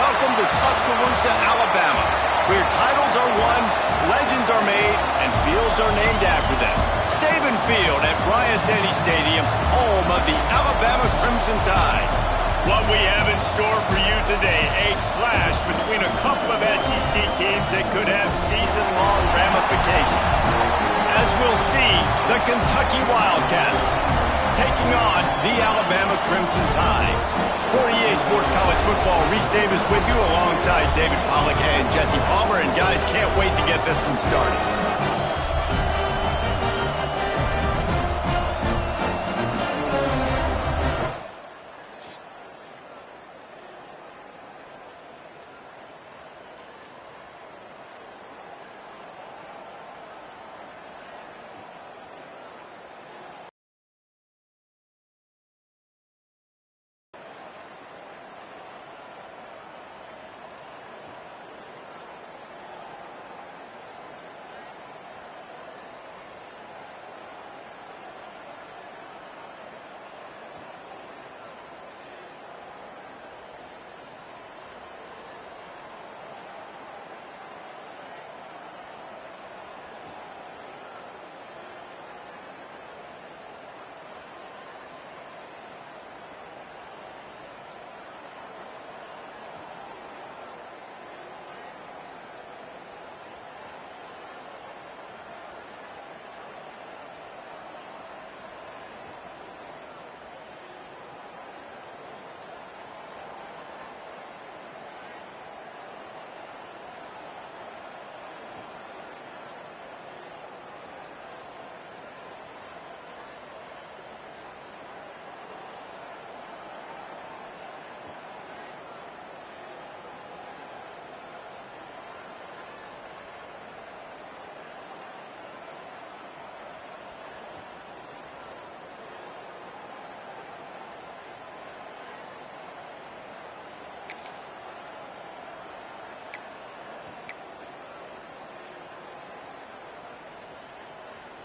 Welcome to Tuscaloosa, Alabama, where titles are won, legends are made, and fields are named after them. Saban Field at Bryant-Denny Stadium, home of the Alabama Crimson Tide. What we have in store for you today, a clash between a couple of SEC teams that could have season-long ramifications. As we'll see, the Kentucky Wildcats taking on the Alabama Crimson Tide. For EA Sports College Football, Reese Davis with you alongside David Pollack and Jesse Palmer. And guys, can't wait to get this one started.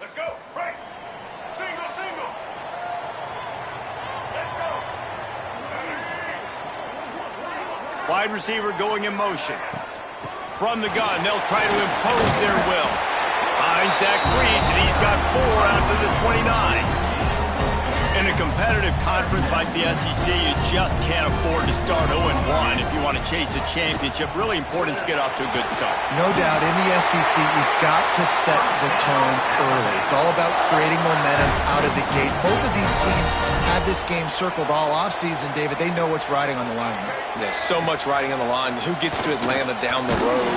Let's go. Right. Single, single. Let's go. Wide receiver going in motion. From the gun, they'll try to impose their will. Finds that crease, and he's got 4 after the 29. In a competitive conference like the SEC, you just can't afford to start 0-1 if you want to chase a championship. Really important to get off to a good start. No doubt, in the SEC, you've got to set the tone early. It's all about creating momentum out of the gate. Both of these teams had this game circled all offseason, David. They know what's riding on the line. There's so much riding on the line. Who gets to Atlanta down the road?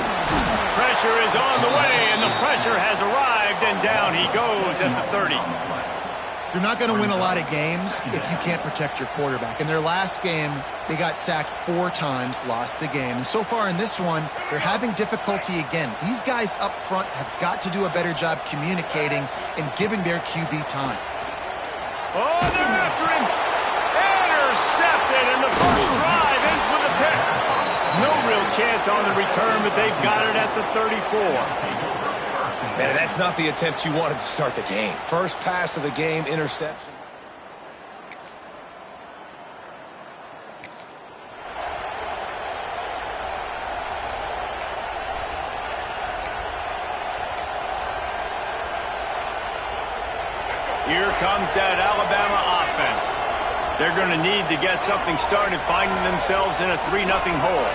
Pressure is on the way, and the pressure has arrived, and down he goes at the 30. You're not going to win a lot of games if you can't protect your quarterback. In their last game, they got sacked 4 times, lost the game. And so far in this one, they're having difficulty again. These guys up front have got to do a better job communicating and giving their QB time. Oh, they're after him. Intercepted, and the first drive ends with a pick. No real chance on the return, but they've got it at the 34. Man, that's not the attempt you wanted to start the game. First pass of the game, interception. Here comes that Alabama offense. They're going to need to get something started, finding themselves in a 3-0 hole.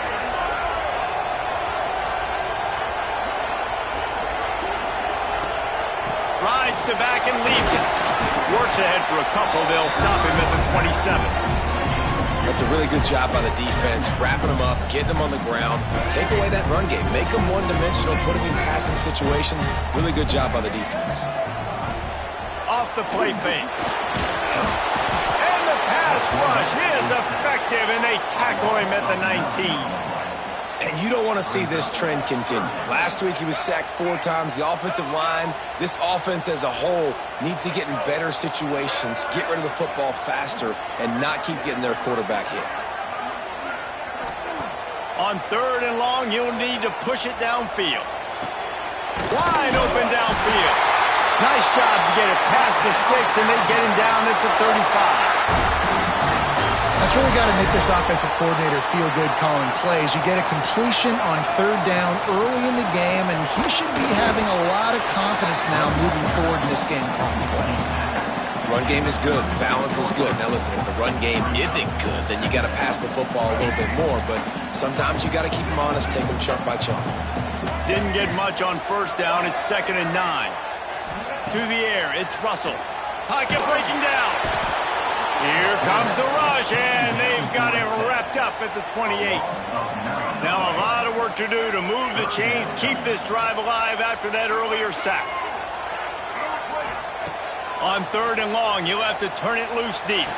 Rides to back and leaves it. Works ahead for a couple. They'll stop him at the 27. That's a really good job by the defense, wrapping them up, getting them on the ground. Take away that run game. Make them one-dimensional, put them in passing situations. Really good job by the defense. Off the play fake. And the pass rush is effective, and they tackle him at the 19. And you don't want to see this trend continue. Last week he was sacked 4 times. The offensive line, this offense as a whole, needs to get in better situations, get rid of the football faster, and not keep getting their quarterback hit. On 3rd and long, you'll need to push it downfield. Wide open downfield. Nice job to get it past the sticks, and they get him down at the 35. That's really got to make this offensive coordinator feel good calling plays. You get a completion on third down early in the game, and he should be having a lot of confidence now moving forward in this game calling plays. Run game is good. Balance is good. Now listen, if the run game isn't good, then you got to pass the football a little bit more. But sometimes you got to keep them honest, take them chunk by chunk. Didn't get much on first down. It's 2nd and 9. To the air, it's Russell. Pocket breaking down. Here comes the rush, and they've got it wrapped up at the 28. Now a lot of work to do to move the chains, keep this drive alive after that earlier sack. On 3rd and long, he'll have to turn it loose deep.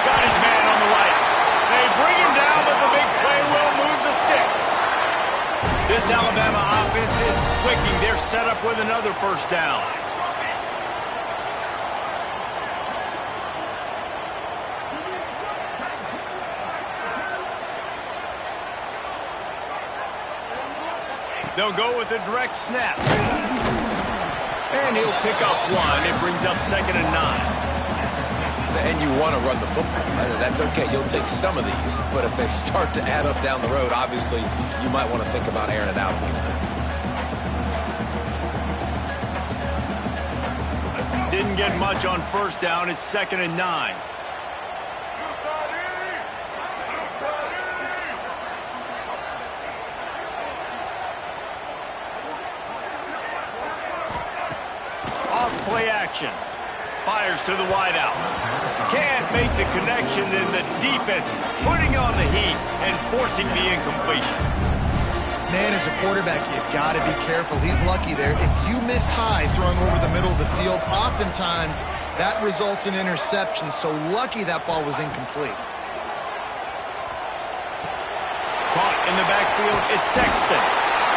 Got his man on the right. They bring him down, but the big play will move the sticks. This Alabama offense is clicking. They're set up with another first down. They'll go with a direct snap. And he'll pick up one. It brings up 2nd and 9. And you want to run the football. That's okay. You'll take some of these. But if they start to add up down the road, obviously, you might want to think about airing it out a little bit. Didn't get much on first down. It's 2nd and 9. Play action. Fires to the wideout. Can't make the connection, and the defense putting on the heat and forcing the incompletion. Man, as a quarterback, you've got to be careful. He's lucky there. If you miss high throwing over the middle of the field, oftentimes that results in interception. So lucky that ball was incomplete. Caught in the backfield, it's Sexton.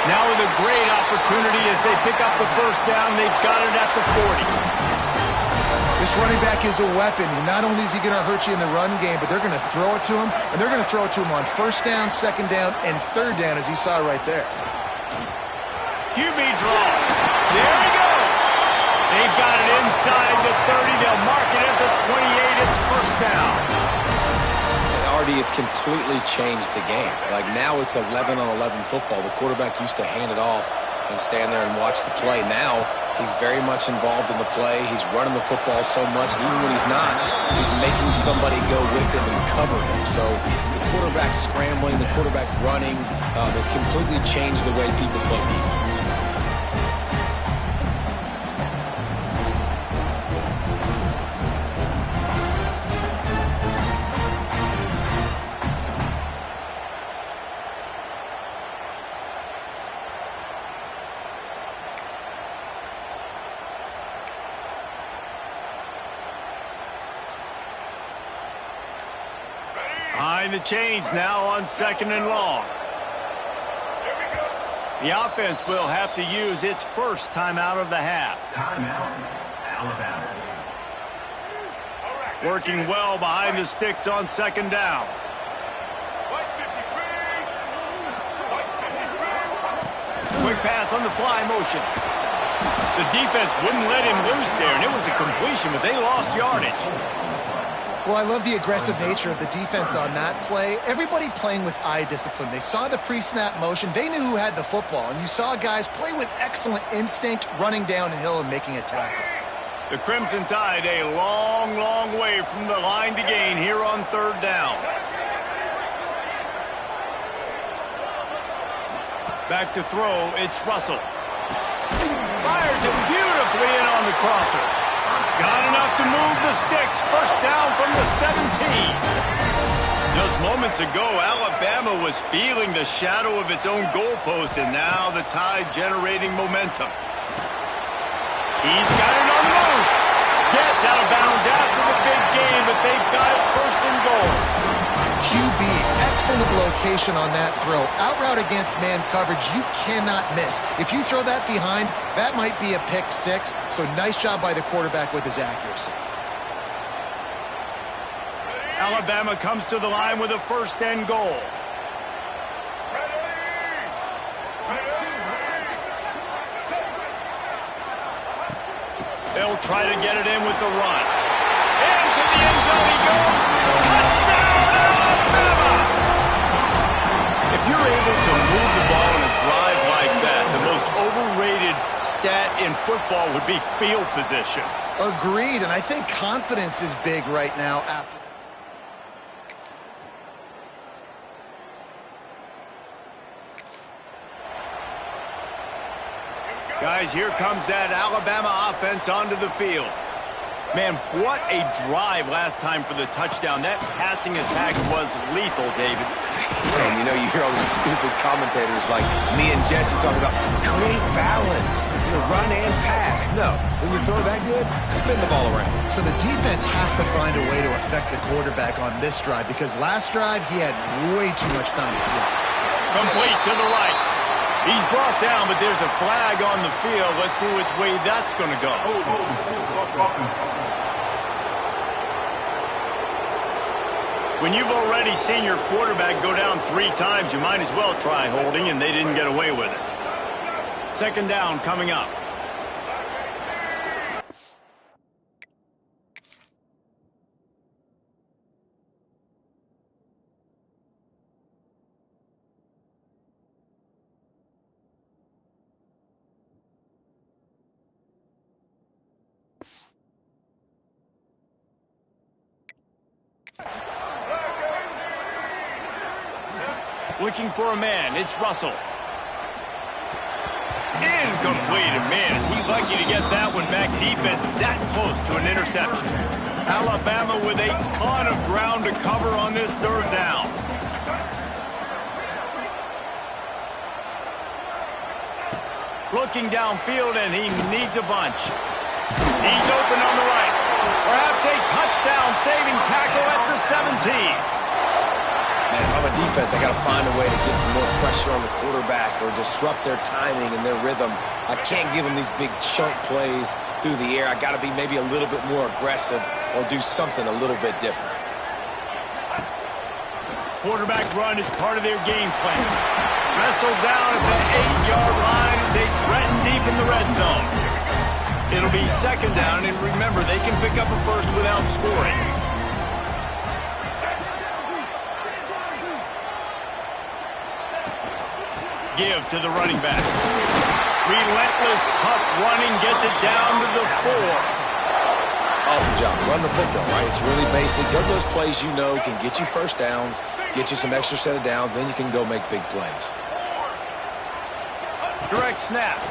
Now with a great opportunity as they pick up the first down. They've got it at the 40. This running back is a weapon. Not only is he going to hurt you in the run game, but they're going to throw it to him, and they're going to throw it to him on first down, second down, and third down, as you saw right there. QB draw. There he goes. They've got it inside the 30. They'll mark it at the 28. It's first down. It's completely changed the game. Like now it's 11-on-11 football. The quarterback used to hand it off and stand there and watch the play. Now he's very much involved in the play. He's running the football so much, and even when he's not, he's making somebody go with him and cover him. So the quarterback scrambling, the quarterback running has completely changed the way people play defense. Behind the chains now on 2nd and long. The offense will have to use its first timeout of the half. Timeout, Alabama. Working well behind the sticks on 2nd down. Quick pass on the fly motion. The defense wouldn't let him loose there, and it was a completion, but they lost yardage. Well, I love the aggressive nature of the defense on that play. Everybody playing with eye discipline. They saw the pre-snap motion. They knew who had the football, and you saw guys play with excellent instinct, running downhill and making a tackle. The Crimson Tide a long, long way from the line to gain here on 3rd down. Back to throw, it's Russell. Fires it beautifully in on the crosser. Got enough to move the sticks. First down from the 17. Just moments ago, Alabama was feeling the shadow of its own goalpost, and now the Tide generating momentum. He's got it on the move. Gets out of bounds after the big game, but they've got it first and goal. QB, excellent location on that throw. Out route against man coverage, you cannot miss. If you throw that behind, that might be a pick six. So nice job by the quarterback with his accuracy. Alabama comes to the line with a first and goal. They'll try to get it in with the run. Into the end zone he goes. in football would be field position. Agreed, and I think confidence is big right now after. Guys, here comes that Alabama offense onto the field. Man, what a drive last time for the touchdown. That passing attack was lethal, David. And you know, you hear all these stupid commentators like me and Jesse talking about create balance, run and pass. No, when you throw that good, spin the ball around. So the defense has to find a way to affect the quarterback on this drive because last drive he had way too much time to throw. Complete to the right. He's brought down, but there's a flag on the field. Let's see which way that's going to go. When you've already seen your quarterback go down 3 times, you might as well try holding, and they didn't get away with it. Second down coming up. Looking for a man. It's Russell. Incomplete. Man, is he lucky to get that one back. Defense that close to an interception. Alabama with a ton of ground to cover on this third down. Looking downfield, and he needs a bunch. He's open on the right. Perhaps a touchdown-saving tackle at the 17. Man, if I'm a defense, I got to find a way to get some more pressure on the quarterback or disrupt their timing and their rhythm. I can't give them these big chunk plays through the air. I got to be maybe a little bit more aggressive or do something a little bit different. Quarterback run is part of their game plan. Wrestled down at the 8-yard line as they threaten deep in the red zone. It'll be second down, and remember, they can pick up a first without scoring. Give to the running back. Relentless, tough running gets it down to the 4. Awesome job. Run the football, right? It's really basic. Go to those plays you know can get you first downs, get you some extra set of downs, then you can go make big plays. Direct snap.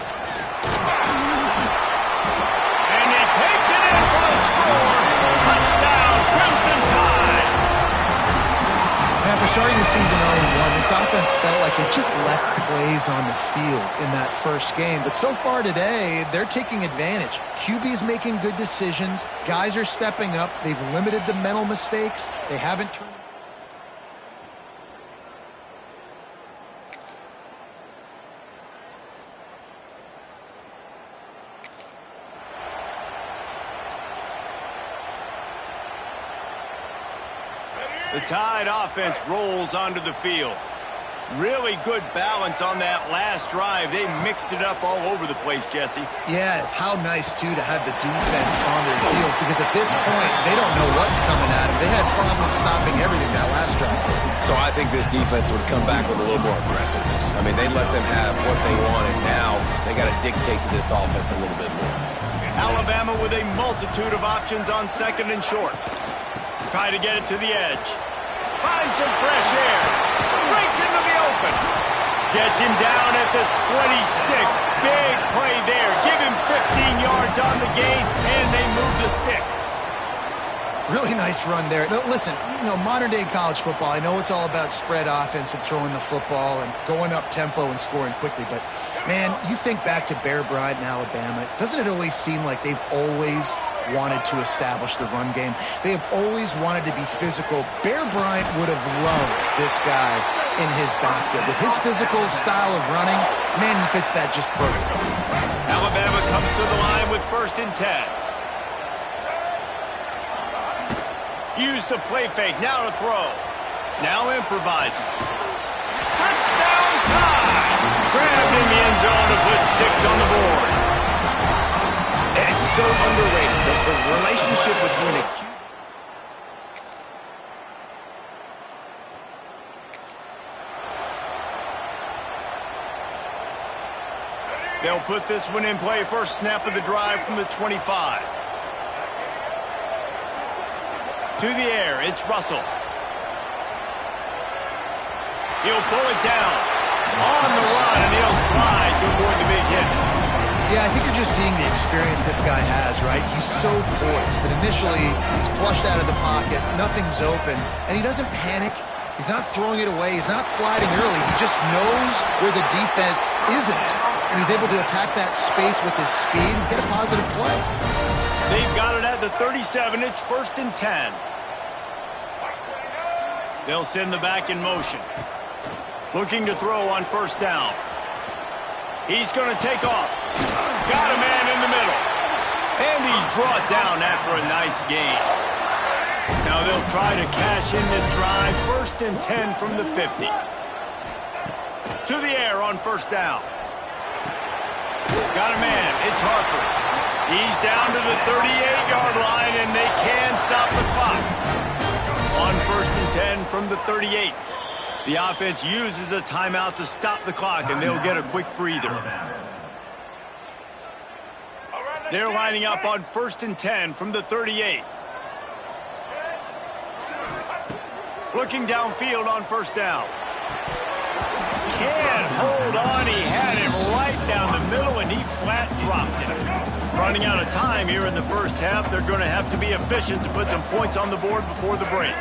And he takes it in for the score. Touchdown, Crimson Tide. After starting the season 0-1, this offense felt like they just left plays on the field in that first game. But so far today, they're taking advantage. QB's making good decisions. Guys are stepping up. They've limited the mental mistakes. They haven't turned. The Tide offense rolls onto the field. Really good balance on that last drive. They mixed it up all over the place, Jesse. Yeah, how nice, too, to have the defense on their heels because at this point, they don't know what's coming at them. They had problems stopping everything that last drive. So I think this defense would come back with a little more aggressiveness. I mean, they let them have what they wanted. Now they got to dictate to this offense a little bit more. Alabama with a multitude of options on second and short. Try to get it to the edge. Finds some fresh air. Breaks into the open. Gets him down at the 26. Big play there. Give him 15 yards on the gain, and they move the sticks. Really nice run there. No, listen, modern-day college football, I know it's all about spread offense and throwing the football and going up tempo and scoring quickly, but, man, you think back to Bear Bryant in Alabama, doesn't it always seem like they've always wanted to establish the run game? They have always wanted to be physical. Bear Bryant would have loved this guy in his backfield. With his physical style of running, man, he fits that just perfectly. Alabama comes to the line with 1st and 10. Use the play fake. Now to throw. Now improvising. Touchdown Tide! Grabbed in the end zone to put 6 on the board. It's so underrated. The relationship between a QB. They'll put this one in play. First snap of the drive from the 25. To the air, it's Russell. He'll pull it down. On the run, and he'll slide to avoid the big hit. Yeah, I think you're just seeing the experience this guy has, right? He's so poised that initially he's flushed out of the pocket, nothing's open, and he doesn't panic. He's not throwing it away. He's not sliding early. He just knows where the defense isn't, and he's able to attack that space with his speed and get a positive play. They've got it at the 37. It's 1st and 10. They'll send the back in motion. Looking to throw on first down. He's going to take off. Got a man in the middle. And he's brought down after a nice gain. Now they'll try to cash in this drive. 1st and 10 from the 50. To the air on first down. Got a man. It's Harper. He's down to the 38-yard line, and they can stop the clock. On 1st and 10 from the 38. The offense uses a timeout to stop the clock, and they'll get a quick breather. They're lining up on 1st and 10 from the 38. Looking downfield on first down. Can't hold on. He had it right down the middle, and he flat dropped it. Running out of time here in the first half. They're going to have to be efficient to put some points on the board before the break.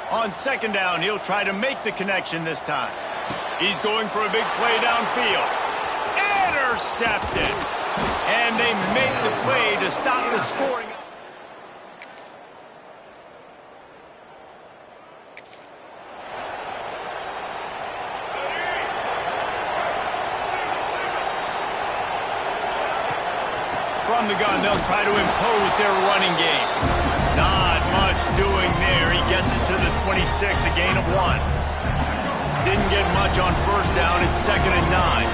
On 2nd down, he'll try to make the connection this time. He's going for a big play downfield. Intercepted. And they make the play to stop the scoring. From the gun, they'll try to impose their running game. Not much doing there. He gets it to the 26, a gain of 1. Didn't get much on first down. It's 2nd and 9.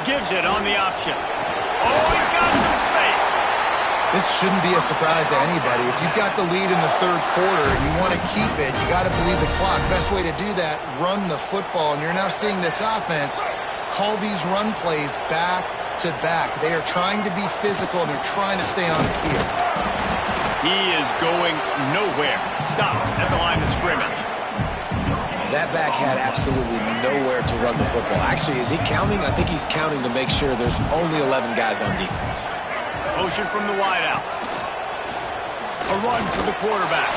Gives it on the option. Oh, he's got some space. This shouldn't be a surprise to anybody. If you've got the lead in the 3rd quarter and you want to keep it, you got to believe the clock. Best way to do that, run the football. And you're now seeing this offense call these run plays back to back. They are trying to be physical, and they're trying to stay on the field. He is going nowhere. Stop at the line of scrimmage. That back had absolutely nowhere to run the football. Actually, is he counting? I think he's counting to make sure there's only 11 guys on defense. Motion from the wideout. A run for the quarterback.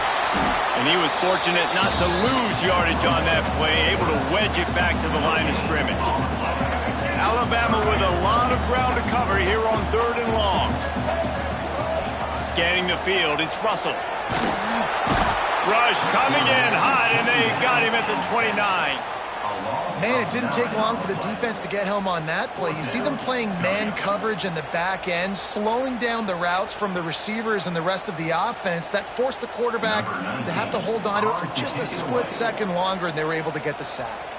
And he was fortunate not to lose yardage on that play, able to wedge it back to the line of scrimmage. Alabama with a lot of ground to cover here on 3rd and long. Scanning the field, it's Russell. Rush coming in hot, and they got him at the 29. Man, it didn't take long for the defense to get home on that play. You see them playing man coverage in the back end, slowing down the routes from the receivers and the rest of the offense. That forced the quarterback to have to hold on to it for just a split second longer, and they were able to get the sack.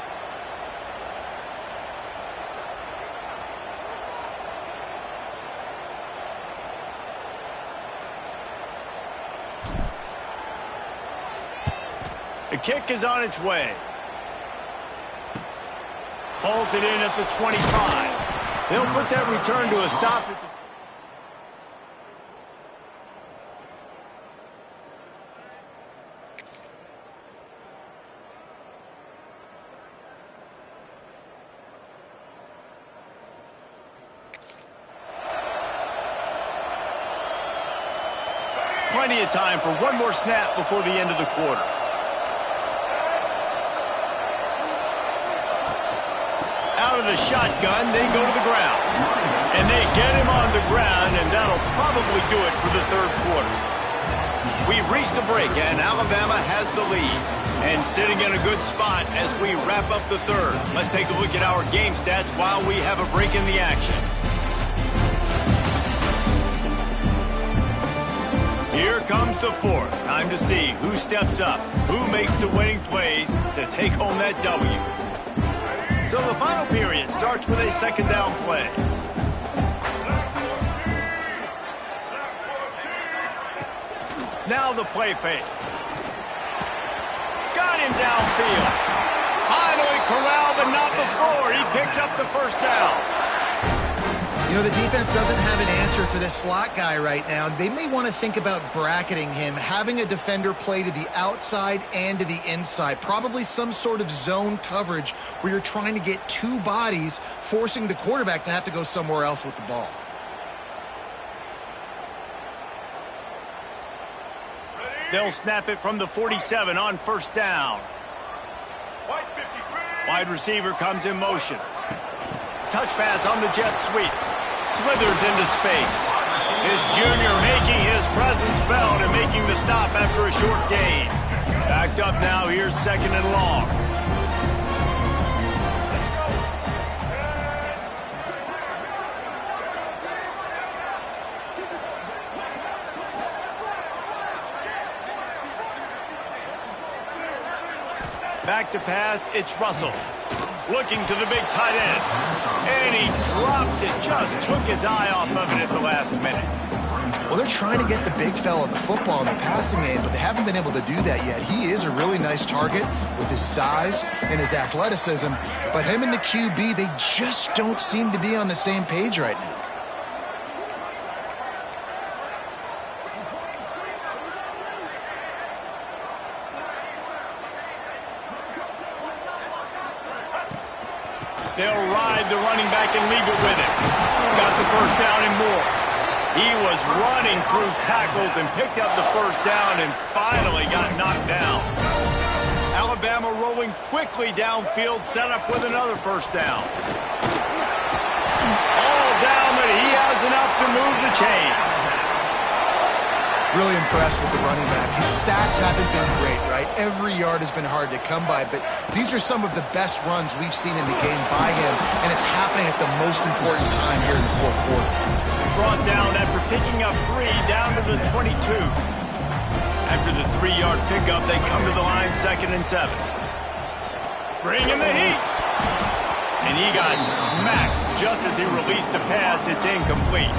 The kick is on its way. Pulls it in at the 25. They'll put that return to a stop at the... Plenty of time for one more snap before the end of the quarter. Out of the shotgun, they go to the ground. And they get him on the ground, and that'll probably do it for the 3rd quarter. We've reached a break, and Alabama has the lead. And sitting in a good spot as we wrap up the 3rd. Let's take a look at our game stats while we have a break in the action. Here comes the 4th. Time to see who steps up, who makes the winning plays to take home that W. So the final period starts with a 2nd down play. Now the play fake. Got him downfield. Finally corralled, but not before. He picks up the first down. You know, the defense doesn't have an answer for this slot guy right now. They may want to think about bracketing him, having a defender play to the outside and to the inside. Probably some sort of zone coverage where you're trying to get two bodies, forcing the quarterback to have to go somewhere else with the ball. They'll snap it from the 47 on first down. Wide receiver comes in motion. Touch pass on the jet sweep. Slithers into space. His junior making his presence felt and making the stop after a short gain. Backed up now, here's second and long. Back to pass, it's Russell. Looking to the big tight end. And he drops it. Just took his eye off of it at the last minute. Well, they're trying to get the big fella the football in the passing game, but they haven't been able to do that yet. He is a really nice target with his size and his athleticism, but him and the QB, they just don't seem to be on the same page right now. They'll ride the running back and leave it with him. Got the first down and more. He was running through tackles and picked up the first down and finally got knocked down. Alabama rolling quickly downfield, set up with another first down. All down, but he has enough to move the chains. Really impressed with the running back. His stats haven't been great, right? Every yard has been hard to come by, but these are some of the best runs we've seen in the game by him, and it's happening at the most important time here in the fourth quarter. Brought down after picking up 3 down to the 22. After the 3-yard pickup, they come to the line 2nd and 7. Bringing the heat. And he got smacked just as he released the pass. It's incomplete.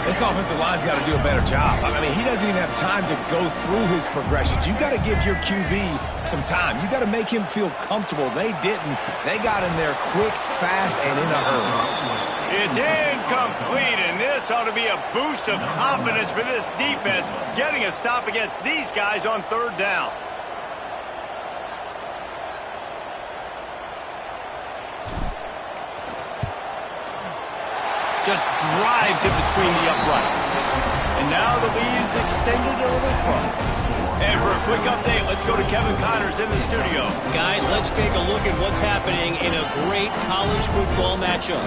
This offensive line's got to do a better job. I mean, he doesn't even have time to go through his progressions. You got to give your QB some time. You got to make him feel comfortable. They didn't. They got in there quick, fast, and in a hurry. It's incomplete, and this ought to be a boost of confidence for this defense, getting a stop against these guys on 3rd down. Just drives it between the uprights. And now the lead is extended a little further. And for a quick update, let's go to Kevin Connors in the studio. Guys, let's take a look at what's happening in a great college football matchup.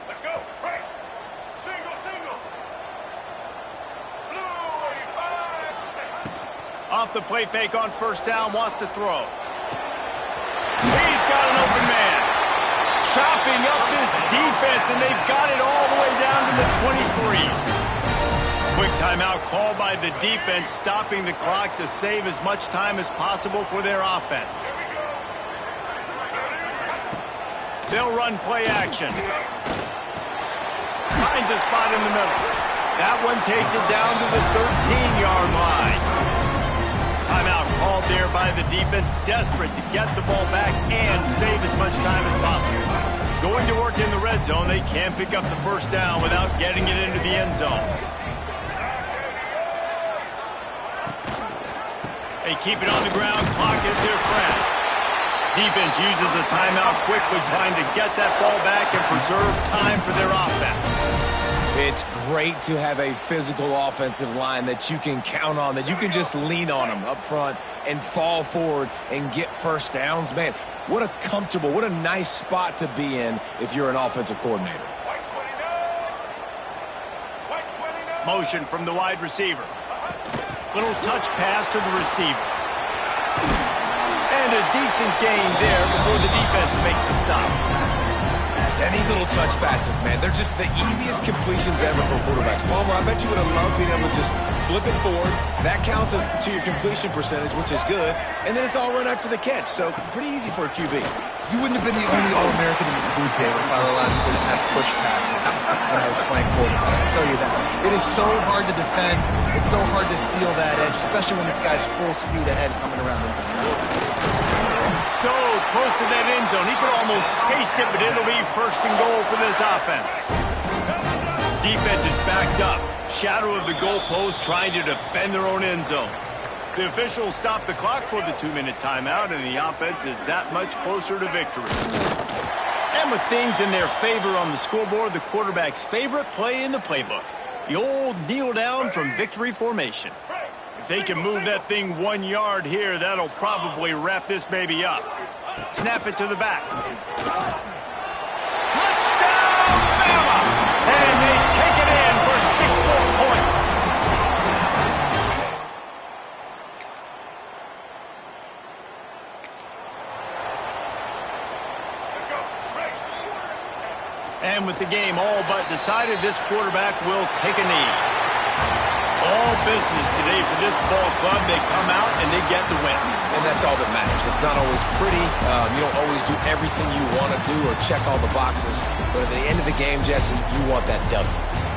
Let's go. Right. Single, single. Blue 85. Off the play fake on first down, wants to throw. He's got an open man. Chopping up this defense, and they've got it all the way down to the 23. Quick timeout called by the defense, stopping the clock to save as much time as possible for their offense. They'll run play action. Finds a spot in the middle. That one takes it down to the 13-yard line. Timeout called there by the defense, desperate to get the ball back and save as much time as possible. Going to work in the red zone, they can't pick up the first down without getting it into the end zone. They keep it on the ground, clock is their friend. Defense uses a timeout quickly, trying to get that ball back and preserve time for their offense. It's great to have a physical offensive line that you can count on, that you can just lean on them up front and fall forward and get first downs. Man, what a comfortable, what a nice spot to be in if you're an offensive coordinator. White 29. White 29. Motion from the wide receiver. Little touch pass to the receiver. And a decent gain there before the defense makes the stop. And these little touch passes, man, they're just the easiest completions ever for quarterbacks. Palmer, I bet you would have loved being able to just flip it forward. That counts as to your completion percentage, which is good. And then it's all run after the catch, so pretty easy for a QB. You wouldn't have been the only All-American in this booth, David, if I were allowed to have push passes when I was playing quarterback. I'll tell you that. It is so hard to defend. It's so hard to seal that edge, especially when this guy's full speed ahead coming around the outside. So close to that end zone. He could almost taste it, but it'll be first and goal for this offense. Defense is backed up. Shadow of the goalpost trying to defend their own end zone. The officials stop the clock for the 2-minute timeout, and the offense is that much closer to victory. And with things in their favor on the scoreboard, the quarterback's favorite play in the playbook. The old kneel down from victory formation. If they can move that thing 1 yard here, that'll probably wrap this baby up. Snap it to the back. Touchdown, Bama! And they take it in for 6 more points. And with the game all but decided, this quarterback will take a knee. All business today for this ball club. They come out and they get the win. And that's all that matters. It's not always pretty. You don't always do everything you want to do or check all the boxes. But at the end of the game, Jesse, you want that W.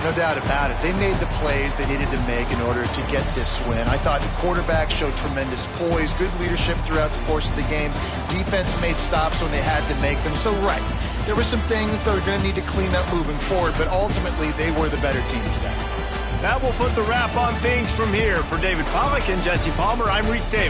No doubt about it. They made the plays they needed to make in order to get this win. I thought the quarterback showed tremendous poise, good leadership throughout the course of the game. Defense made stops when they had to make them. So, right, there were some things that were going to need to clean up moving forward, but ultimately they were the better team today. That will put the wrap on things from here. For David Pollack and Jesse Palmer, I'm Reese Davis.